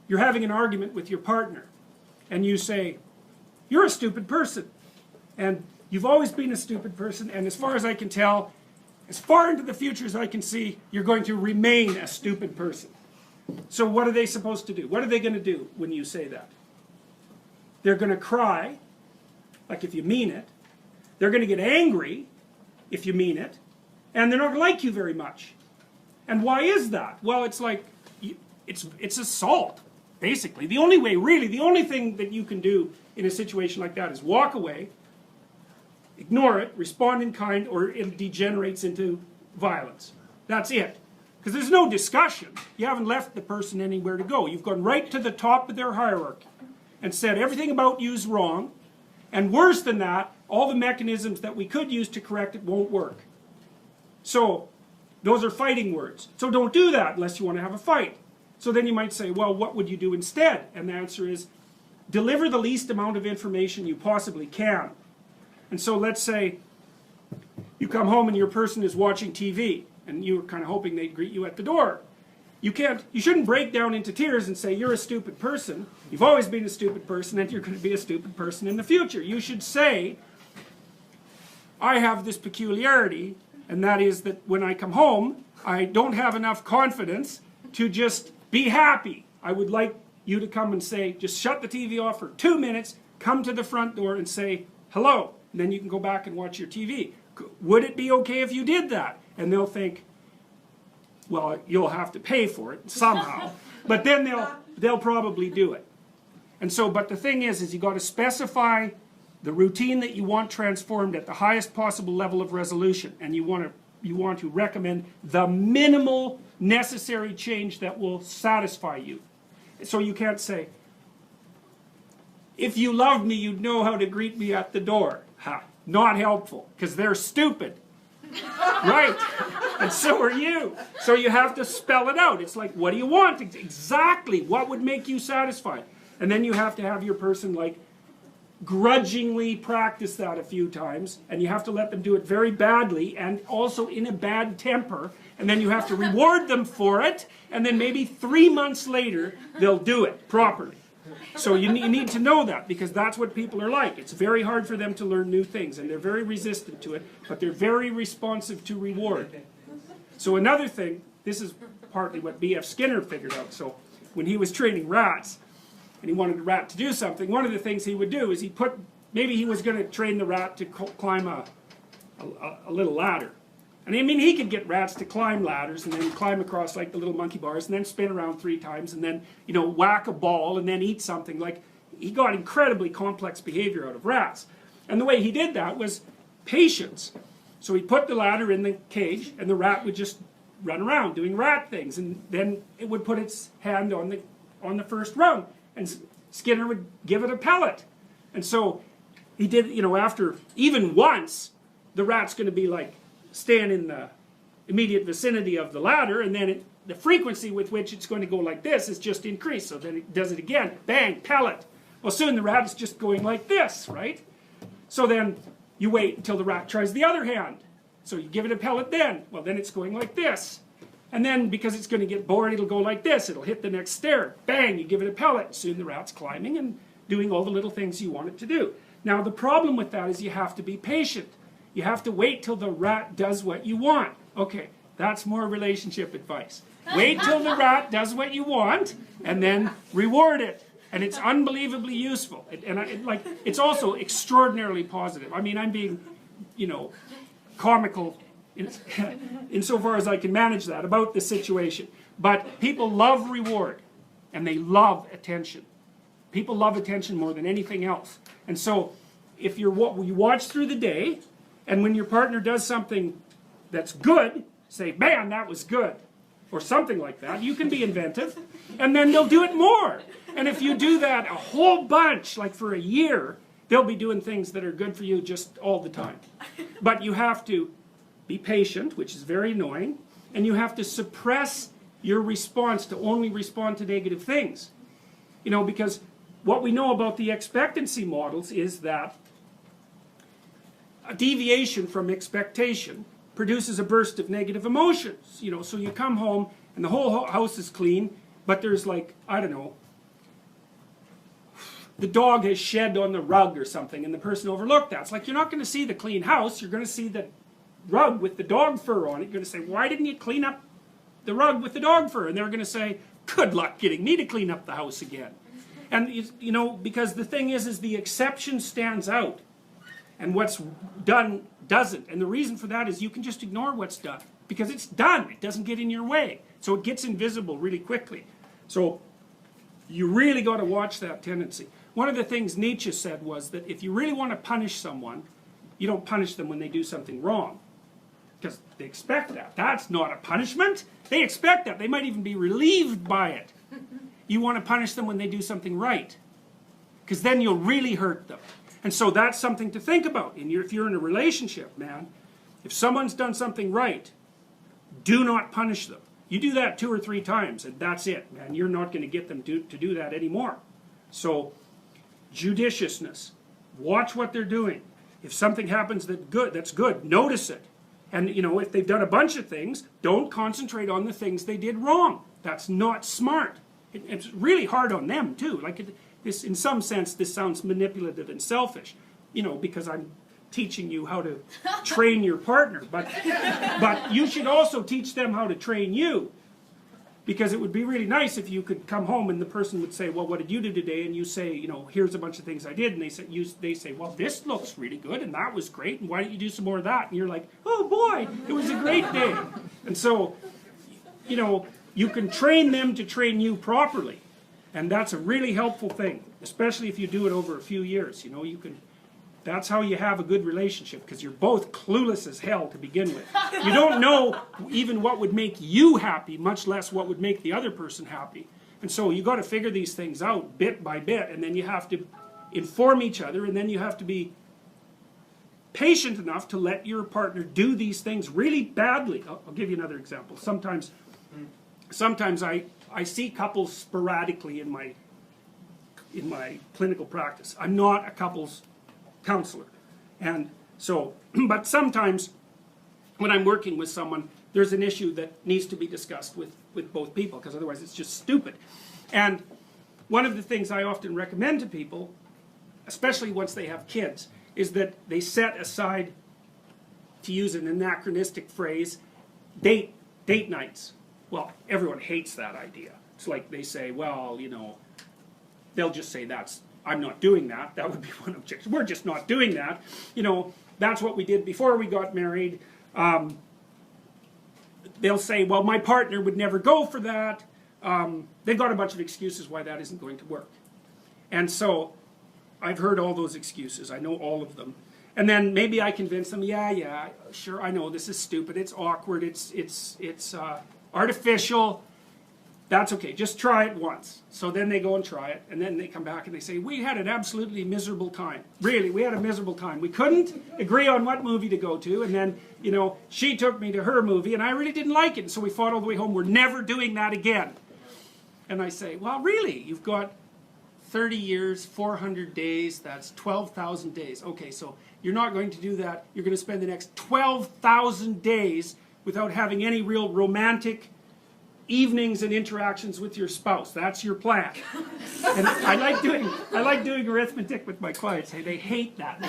you're having an argument with your partner, and you say, you're a stupid person, and you've always been a stupid person, and as far as I can tell, as far into the future as I can see, you're going to remain a stupid person. So what are they supposed to do? What are they going to do when you say that? They're going to cry, like if you mean it. They're going to get angry, if you mean it. And they're not going to like you very much. And why is that? Well, it's like, it's assault, basically. The only way, really, the only thing that you can do in a situation like that is walk away, ignore it, respond in kind, or it degenerates into violence. That's it. Because there's no discussion. You haven't left the person anywhere to go. You've gone right to the top of their hierarchy and said everything about you is wrong. And worse than that, all the mechanisms that we could use to correct it won't work. So those are fighting words. So don't do that unless you want to have a fight. So then you might say, well, what would you do instead? And the answer is, deliver the least amount of information you possibly can. And so let's say you come home and your person is watching TV, and you're kind of hoping they'd greet you at the door. You shouldn't break down into tears and say, you're a stupid person, you've always been a stupid person, and you're going to be a stupid person in the future. You should say, I have this peculiarity, and that is that when I come home, I don't have enough confidence to just be happy. I would like you to come and say, just shut the TV off for 2 minutes, come to the front door and say, hello, and then you can go back and watch your TV. Would it be okay if you did that? And they'll think, well, you'll have to pay for it somehow. But then they'll probably do it. And so, but the thing is you got to specify the routine that you want transformed at the highest possible level of resolution. And you want to recommend the minimal necessary change that will satisfy you. So you can't say, if you loved me, you'd know how to greet me at the door. Ha, not helpful, because they're stupid. Right, and so are you. So you have to spell it out. It's like, what do you want? Exactly, what would make you satisfied? And then you have to have your person like grudgingly practice that a few times, and you have to let them do it very badly and also in a bad temper, and then you have to reward them for it, and then maybe 3 months later they'll do it properly. So you need to know that, because that's what people are like. It's very hard for them to learn new things, and they're very resistant to it, but they're very responsive to reward. So another thing, this is partly what B.F. Skinner figured out. So when he was training rats, and he wanted the rat to do something, one of the things he would do is maybe he was going to train the rat to climb a little ladder. And I mean, he could get rats to climb ladders and then climb across like the little monkey bars and then spin around 3 times and then, whack a ball and then eat something. Like, he got incredibly complex behavior out of rats. And the way he did that was patience. So he put the ladder in the cage and the rat would just run around doing rat things. And then it would put its hand on the first rung. And Skinner would give it a pellet. And so he did, after even once, the rat's going to be like, stand in the immediate vicinity of the ladder, and then the frequency with which it's going to go like this is just increased. So then it does it again, bang, pellet. Well, soon the rat is just going like this, right? So then you wait until the rat tries the other hand. So you give it a pellet then. Well, then it's going like this. And then, because it's going to get bored, it'll go like this. It'll hit the next stair. Bang, you give it a pellet. Soon the rat's climbing and doing all the little things you want it to do. Now, the problem with that is you have to be patient. You have to wait till the rat does what you want. Okay, that's more relationship advice. Wait till the rat does what you want, and then reward it. And it's unbelievably useful. It's also extraordinarily positive. I mean, I'm being, comical insofar as I can manage that about the situation. But people love reward, and they love attention. People love attention more than anything else. And so, if you watch through the day, and when your partner does something that's good, say, man, that was good. Or something like that. You can be inventive. And then they'll do it more. And if you do that a whole bunch, like for a year, they'll be doing things that are good for you just all the time. But you have to be patient, which is very annoying. And you have to suppress your response to only respond to negative things. Because what we know about the expectancy models is that a deviation from expectation produces a burst of negative emotions. So you come home and the whole house is clean, but there's like, I don't know, the dog has shed on the rug or something and the person overlooked that. It's like you're not going to see the clean house, you're going to see the rug with the dog fur on it. You're going to say, why didn't you clean up the rug with the dog fur? And they're going to say, good luck getting me to clean up the house again. And, you know, because the thing is the exception stands out. And what's done doesn't. And the reason for that is you can just ignore what's done. Because it's done. It doesn't get in your way. So it gets invisible really quickly. So you really got to watch that tendency. One of the things Nietzsche said was that if you really want to punish someone, you don't punish them when they do something wrong. Because they expect that. That's not a punishment. They expect that. They might even be relieved by it. You want to punish them when they do something right. Because then you'll really hurt them. And so that's something to think about. If you're in a relationship, man, if someone's done something right, do not punish them. You do that 2 or 3 times, and that's it, man. You're not going to get them to do that anymore. So, judiciousness. Watch what they're doing. If something happens that's good, notice it. And, you know, if they've done a bunch of things, don't concentrate on the things they did wrong. That's not smart. It's really hard on them, too. Like, this, in some sense, this sounds manipulative and selfish, you know, because I'm teaching you how to train your partner. But you should also teach them how to train you. Because it would be really nice if you could come home and the person would say, well, what did you do today? And you say, you know, here's a bunch of things I did. And they say, well, this looks really good, and that was great, and why don't you do some more of that? And you're like, oh boy, it was a great day. And so, you know, you can train them to train you properly. And that's a really helpful thing, especially if you do it over a few years. You know, that's how you have a good relationship, because you're both clueless as hell to begin with. You don't know even what would make you happy, much less what would make the other person happy. And so you got to figure these things out bit by bit, and then you have to inform each other, and then you have to be patient enough to let your partner do these things really badly. I'll give you another example. Sometimes I see couples sporadically in my clinical practice. I'm not a couples counselor. And so, but sometimes when I'm working with someone, there's an issue that needs to be discussed with both people, because otherwise it's just stupid. And one of the things I often recommend to people, especially once they have kids, is that they set aside, to use an anachronistic phrase, date nights. Well, everyone hates that idea. It's like they say, well, you know, they'll just say I'm not doing that. That would be one objection. We're just not doing that. You know, that's what we did before we got married. They'll say, well, my partner would never go for that. They've got a bunch of excuses why that isn't going to work. And so I've heard all those excuses. I know all of them. And then maybe I convince them, yeah, sure, I know this is stupid. It's awkward. It's artificial. That's okay, just try it once. So then they go and try it, and then they come back and they say, we had an absolutely miserable time. Really, we had a miserable time. We couldn't agree on what movie to go to, and then, you know, she took me to her movie, and I really didn't like it, and so we fought all the way home. We're never doing that again. And I say, well, really, you've got 30 years, 400 days, that's 12,000 days. Okay, so you're not going to do that. You're going to spend the next 12,000 days without having any real romantic evenings and interactions with your spouse. That's your plan. And I like doing arithmetic with my clients. Hey, they hate that.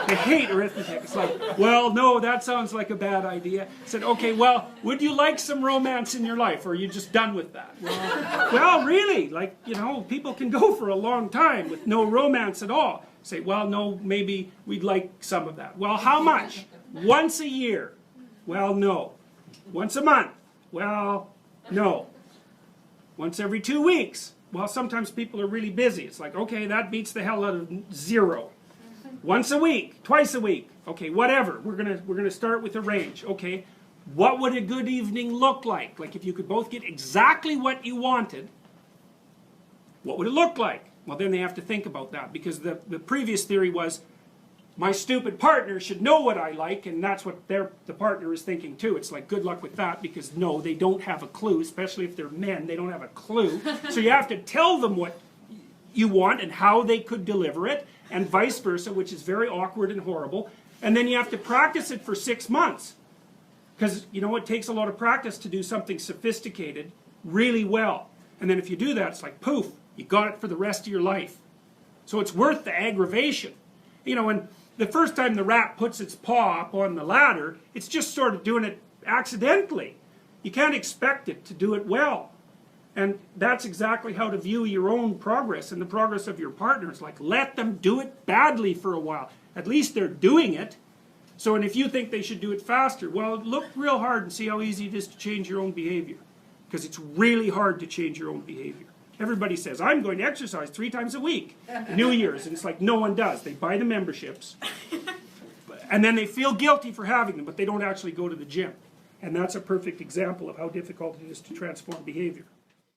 They hate arithmetic. It's like, well, no, that sounds like a bad idea. I said, okay, well, would you like some romance in your life, or are you just done with that? Well, really, like, you know, people can go for a long time with no romance at all. Say, well, no, maybe we'd like some of that. Well, how much? Once a year? Well, no. Once a month? Well, no. Once every 2 weeks? Well, sometimes people are really busy. It's like, okay, that beats the hell out of 0. Once a week, twice a week. Okay, whatever. We're gonna start with a range. Okay, what would a good evening look like? Like if you could both get exactly what you wanted, what would it look like? Well, then they have to think about that, because the previous theory was, my stupid partner should know what I like, and that's what the partner is thinking too. It's like, good luck with that, because no, they don't have a clue, especially if they're men, they don't have a clue. So you have to tell them what you want and how they could deliver it, and vice versa, which is very awkward and horrible. And then you have to practice it for 6 months. Because, you know, it takes a lot of practice to do something sophisticated really well. And then if you do that, it's like, poof, You got it for the rest of your life. So it's worth the aggravation. You know, and the first time the rat puts its paw up on the ladder, it's just sort of doing it accidentally. You can't expect it to do it well. And that's exactly how to view your own progress and the progress of your partners. Like, let them do it badly for a while. At least they're doing it. So, and if you think they should do it faster, well, look real hard and see how easy it is to change your own behavior. Because it's really hard to change your own behavior. Everybody says, I'm going to exercise 3 times a week. New Year's. And it's like, no one does. They buy the memberships. And then they feel guilty for having them, but they don't actually go to the gym. And that's a perfect example of how difficult it is to transform behavior.